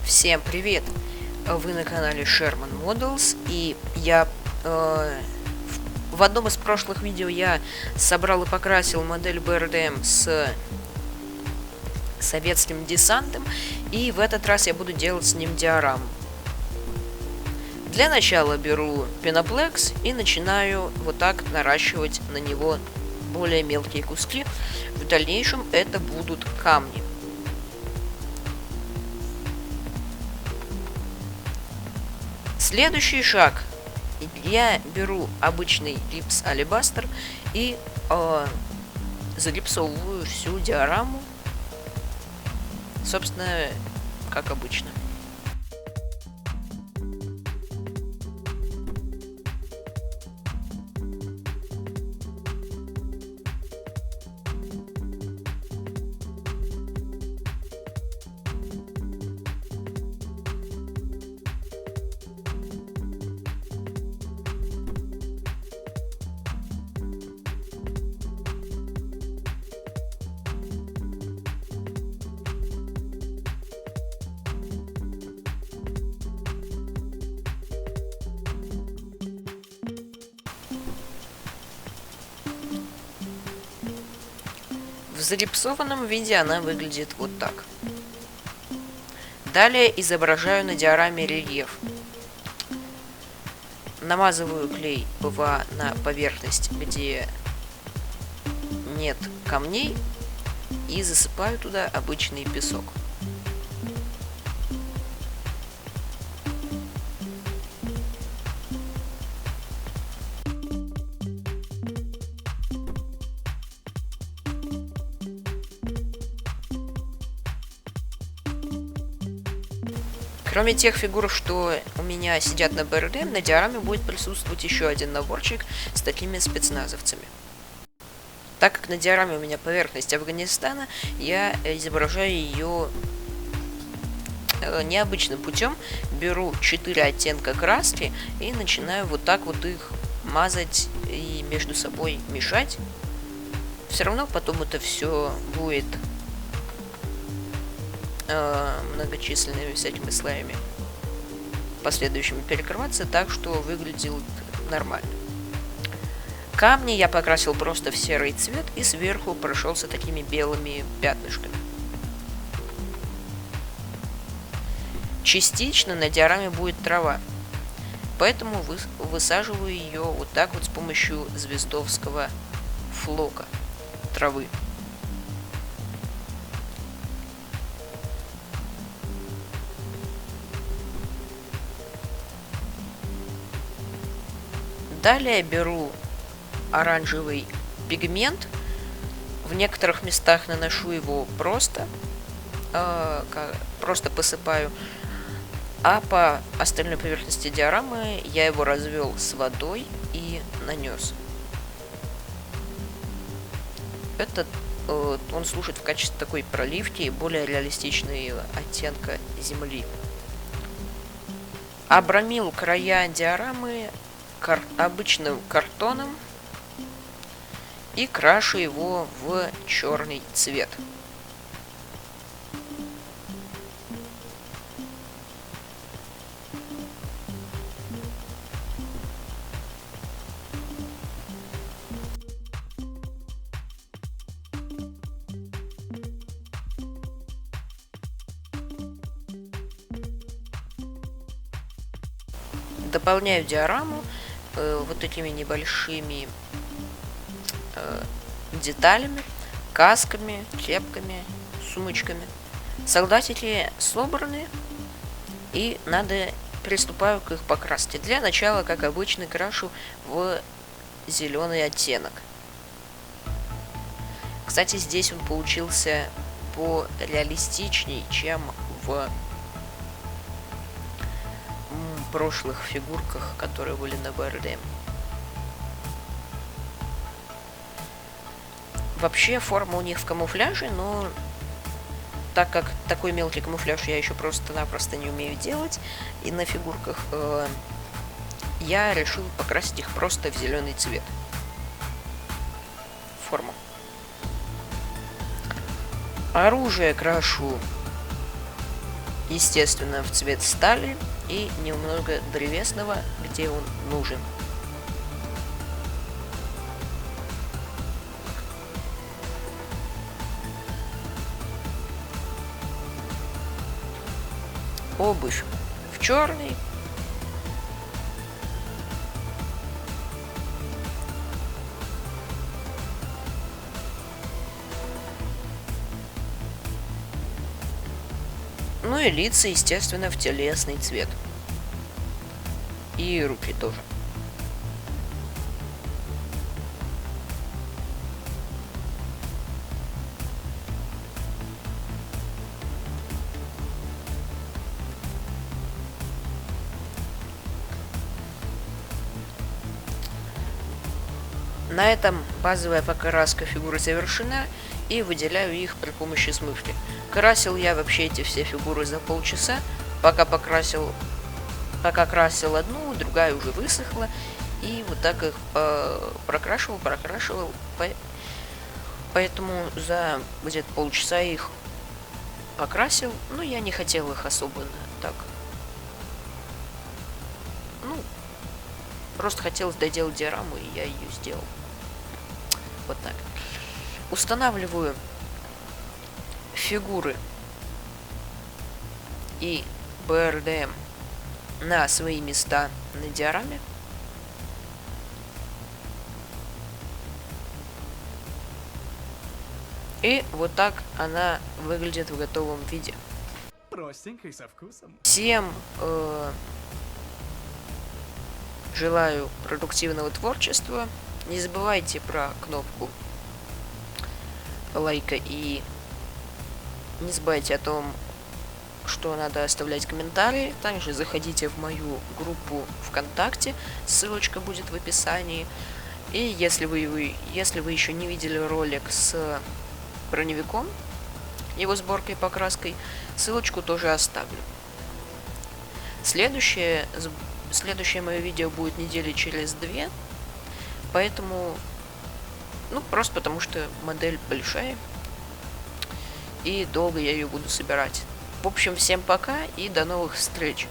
Всем привет! Вы на канале Sherman Models, и я в одном из прошлых видео я собрал и покрасил модель БРДМ с советским десантом, и в этот раз я буду делать с ним диораму. Для начала беру пеноплекс и начинаю вот так наращивать на него более мелкие куски. В дальнейшем это будут камни. Следующий шаг. Я беру обычный гипс алебастер и загипсовываю всю диораму, собственно, как обычно. В загипсованном виде она выглядит вот так. Далее изображаю на диораме рельеф. Намазываю клей ПВА на поверхность, где нет камней, и засыпаю туда обычный песок. Кроме тех фигур, что у меня сидят на БРДМ, на диораме будет присутствовать еще один наборчик с такими спецназовцами. Так как на диораме у меня поверхность Афганистана, я изображаю ее необычным путем. Беру 4 оттенка краски и начинаю вот так вот их мазать и между собой мешать. Все равно потом это все будет многочисленными всякими слоями последующими перекрываться, так что выглядит нормально. Камни я покрасил просто в серый цвет и сверху прошелся такими белыми пятнышками. Частично на диораме будет трава, поэтому высаживаю ее вот так вот с помощью звездовского флока травы. Далее беру оранжевый пигмент. В некоторых местах наношу его просто посыпаю, а по остальной поверхности диорамы я его развел с водой и нанес. Он служит в качестве такой проливки, более реалистичной оттенка земли. Обрамил края диорамы обычным картоном и крашу его в черный цвет. Дополняю диораму вот такими небольшими деталями, касками, кепками, сумочками. Солдатики собраны, и приступаю к их покраске. Для начала, как обычно, крашу в зеленый оттенок. Кстати, здесь он получился пореалистичней, чем в прошлых фигурках, которые были на БРДМ. Вообще форма у них в камуфляже, но так как такой мелкий камуфляж я еще просто-напросто не умею делать, и на фигурках я решил покрасить их просто в зеленый цвет. Форму. Оружие крашу естественно, в цвет стали и немного древесного, где он нужен. Обувь в черный. Ну и лица, естественно, в телесный цвет. И руки тоже. На этом базовая покраска фигуры завершена, и выделяю их при помощи смывки. Красил я вообще эти все фигуры за полчаса, пока красил одну, другая уже высохла, и вот так их прокрашивал, поэтому за где-то полчаса их покрасил, но я не хотел их особо так, ну, просто хотелось доделать диораму, и я ее сделал. Вот так. Устанавливаю фигуры и BRDM на свои места на диораме. И вот так она выглядит в готовом виде. Простенько и со вкусом. Всем желаю продуктивного творчества. Не забывайте про кнопку лайка и не забывайте о том, что надо оставлять комментарии. Также заходите в мою группу ВКонтакте, ссылочка будет в описании. И если вы еще не видели ролик с броневиком, его сборкой и покраской, ссылочку тоже оставлю. Следующее мое видео будет недели через 2. Поэтому, просто потому что модель большая, и долго я ее буду собирать. В общем, всем пока и до новых встреч!